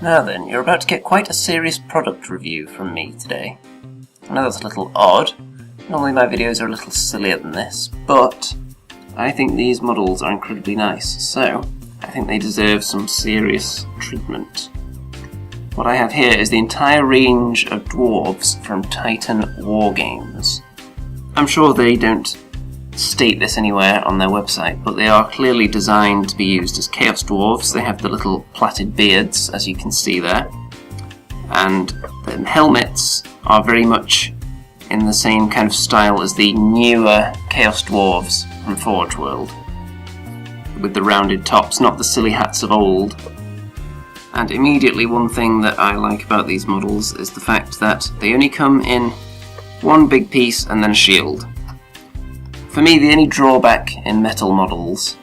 Now then, you're about to get quite a serious product review from me today. I know that's a little odd. Normally my videos are a little sillier than this, but I think these models are incredibly nice, so I think they deserve some serious treatment. What I have here is the entire range of dwarves from Titan Wargames. I'm sure they don't state this anywhere on their website, but they are clearly designed to be used as Chaos Dwarves. They have the little plaited beards, as you can see there, and the helmets are very much in the same kind of style as the newer Chaos Dwarves from Forge World, with the rounded tops, not the silly hats of old. And immediately one thing that I like about these models is the fact that they only come in one big piece and then a shield. For me, the only drawback in metal models,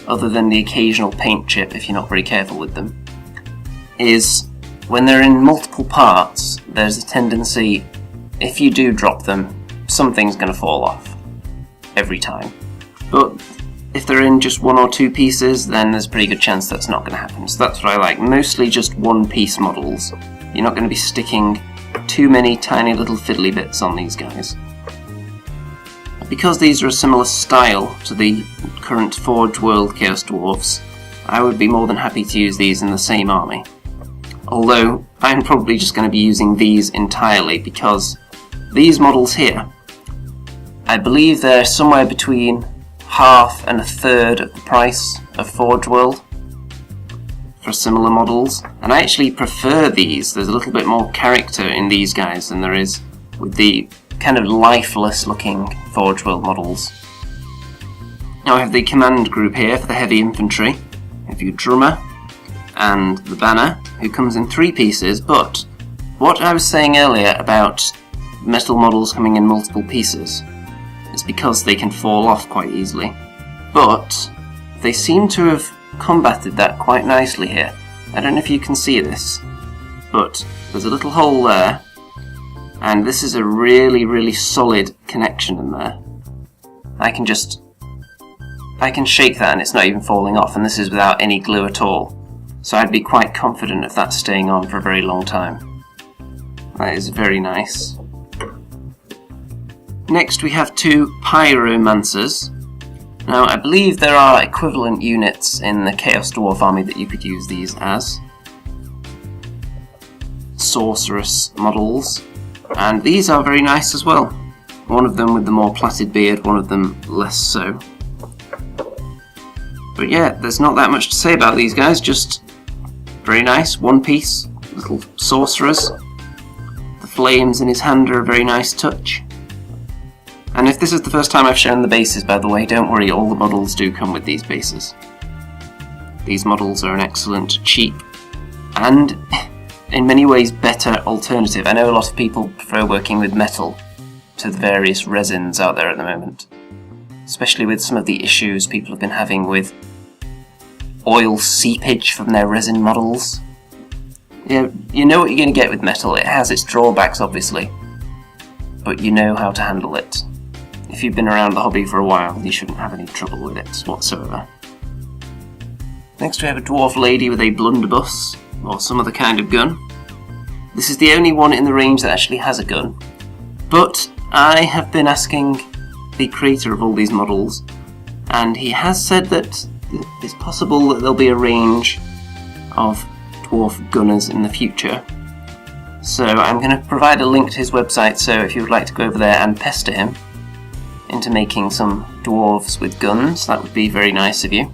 other than the occasional paint chip if you're not very careful with them, is when they're in multiple parts, there's a tendency, if you do drop them, something's going to fall off every time. But if they're in just one or two pieces, then there's a pretty good chance that's not going to happen. So that's what I like, mostly just one-piece models. You're not going to be sticking too many tiny little fiddly bits on these guys. Because these are a similar style to the current Forge World Chaos Dwarfs, I would be more than happy to use these in the same army. Although, I'm probably just going to be using these entirely, because these models here, I believe they're somewhere between half and a third of the price of Forge World for similar models, and I actually prefer these. There's a little bit more character in these guys than there is with the kind of lifeless looking Forge World models. Now I have the command group here for the heavy infantry. I have your drummer and the banner, who comes in 3 pieces, but what I was saying earlier about metal models coming in multiple pieces is because they can fall off quite easily. But they seem to have combated that quite nicely here. I don't know if you can see this, but there's a little hole there, and this is a really solid connection in there. I can shake that and it's not even falling off, and this is without any glue at all. So I'd be quite confident of that staying on for a very long time. That is very nice. Next we have 2 PYROMANCERS. Now I believe there are equivalent units in the Chaos Dwarf army that you could use these as. Sorceress models. And these are very nice as well. One of them with the more plaited beard, one of them less so. But yeah, there's not that much to say about these guys, just very nice, one piece, little sorcerers. The flames in his hand are a very nice touch. And if this is the first time I've shown the bases, by the way, don't worry, all the models do come with these bases. These models are an excellent, cheap, and in many ways better alternative. I know a lot of people prefer working with metal to the various resins out there at the moment, especially with some of the issues people have been having with oil seepage from their resin models. You know what you're going to get with metal. It has its drawbacks, obviously, but you know how to handle it. If you've been around the hobby for a while, you shouldn't have any trouble with it whatsoever. Next we have a dwarf lady with a blunderbuss, or some other kind of gun. This is the only one in the range that actually has a gun, but I have been asking the creator of all these models, and he has said that it's possible that there'll be a range of dwarf gunners in the future. So I'm going to provide a link to his website, so if you would like to go over there and pester him into making some dwarves with guns, that would be very nice of you.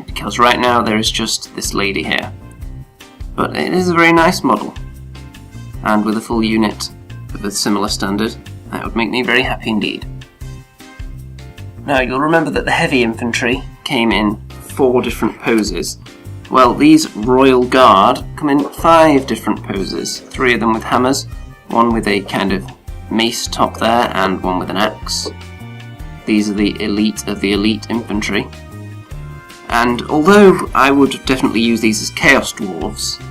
Because right now there is just this lady here. But it is a very nice model, and with a full unit of a similar standard, that would make me very happy indeed. Now you'll remember that the heavy infantry came in 4 different poses. Well, these Royal Guard come in 5 different poses, 3 of them with hammers, 1 with a kind of mace top there, and 1 with an axe. These are the elite of the elite infantry. And although I would definitely use these as Chaos Dwarves,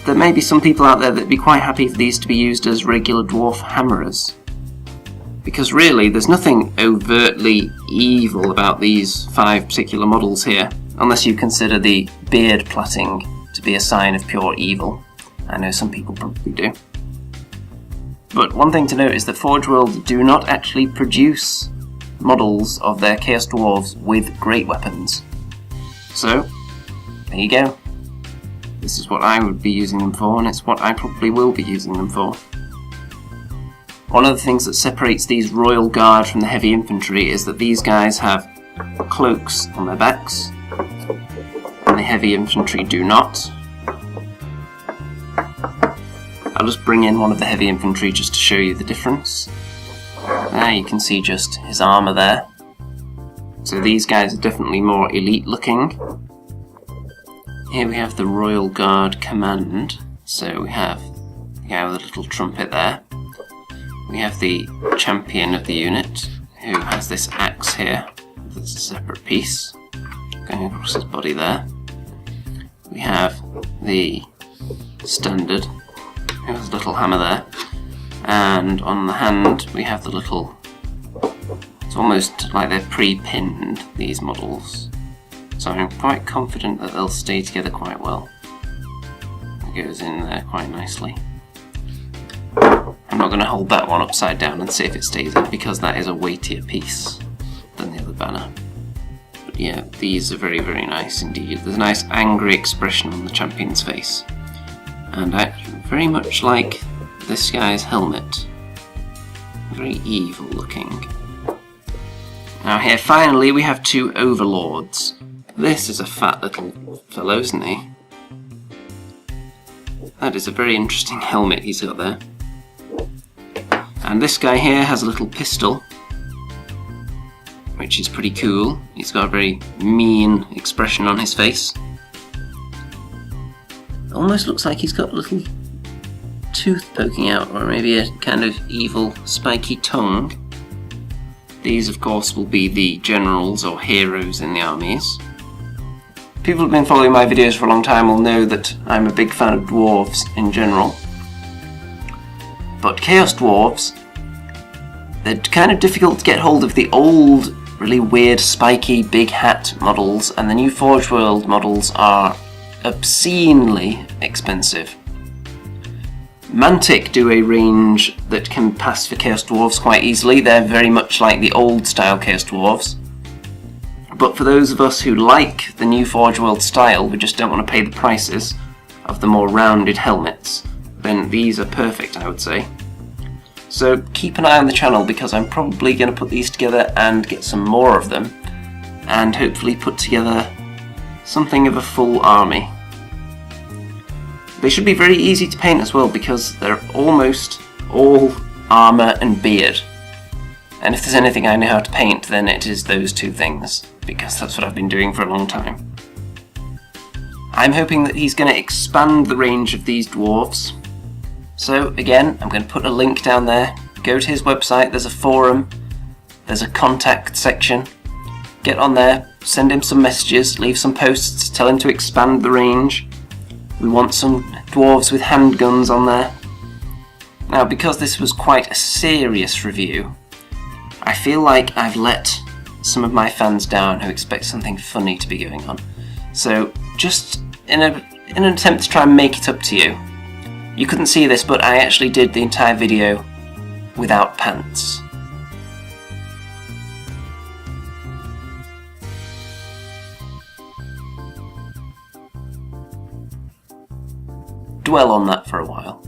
there may be some people out there that would be quite happy for these to be used as regular dwarf hammerers. Because really, there's nothing overtly evil about these 5 particular models here, unless you consider the beard plaiting to to be a sign of pure evil. I know some people probably do. But one thing to note is that Forge World do not actually produce models of their Chaos Dwarves with great weapons. So, there you go. This is what I would be using them for, and it's what I probably will be using them for. One of the things that separates these Royal Guard from the Heavy Infantry is that these guys have cloaks on their backs, and the Heavy Infantry do not. I'll just bring in one of the Heavy Infantry just to show you the difference. There you can see just his armour there. So these guys are definitely more elite looking. Here we have the Royal Guard Command. So we have the guy with a little trumpet there. We have the champion of the unit, who has this axe here. That's a separate piece going across his body there. We have the standard, who has a little hammer there, and on the hand we have the little, it's almost like they're pre-pinned, these models, so I'm quite confident that they'll stay together quite well. It goes in there quite nicely. I'm not going to hold that one upside down and see if it stays in, because that is a weightier piece than the other banner. But yeah, these are very, very nice indeed. There's a nice angry expression on the champion's face, and very much like this guy's helmet. Very evil looking. Now here finally we have two Overlords. This is a fat little fellow, isn't he? That is a very interesting helmet he's got there. And this guy here has a little pistol, which is pretty cool. He's got a very mean expression on his face. It almost looks like he's got a little tooth poking out, or maybe a kind of evil spiky tongue. These of course will be the generals or heroes in the armies. People who've been following my videos for a long time will know that I'm a big fan of dwarves in general. But Chaos Dwarves, they're kind of difficult to get hold of the old, really weird, spiky, big hat models, and the new Forge World models are obscenely expensive. Mantic do a range that can pass for Chaos Dwarves quite easily. They're very much like the old style Chaos Dwarves. But for those of us who like the new Forge World style, we just don't want to pay the prices of the more rounded helmets, then these are perfect, I would say. So keep an eye on the channel, because I'm probably going to put these together and get some more of them, and hopefully put together something of a full army. They should be very easy to paint as well, because they're almost all armour and beard. And if there's anything I know how to paint, then it is those two things, because that's what I've been doing for a long time. I'm hoping that he's going to expand the range of these dwarves. So again, I'm going to put a link down there. Go to his website, there's a forum, there's a contact section. Get on there, send him some messages, leave some posts, tell him to expand the range. We want some dwarves with handguns on there. Now, because this was quite a serious review, I feel like I've let some of my fans down who expect something funny to be going on. So, just in an attempt to try and make it up to you, you couldn't see this, but I actually did the entire video without pants. Dwell on that for a while.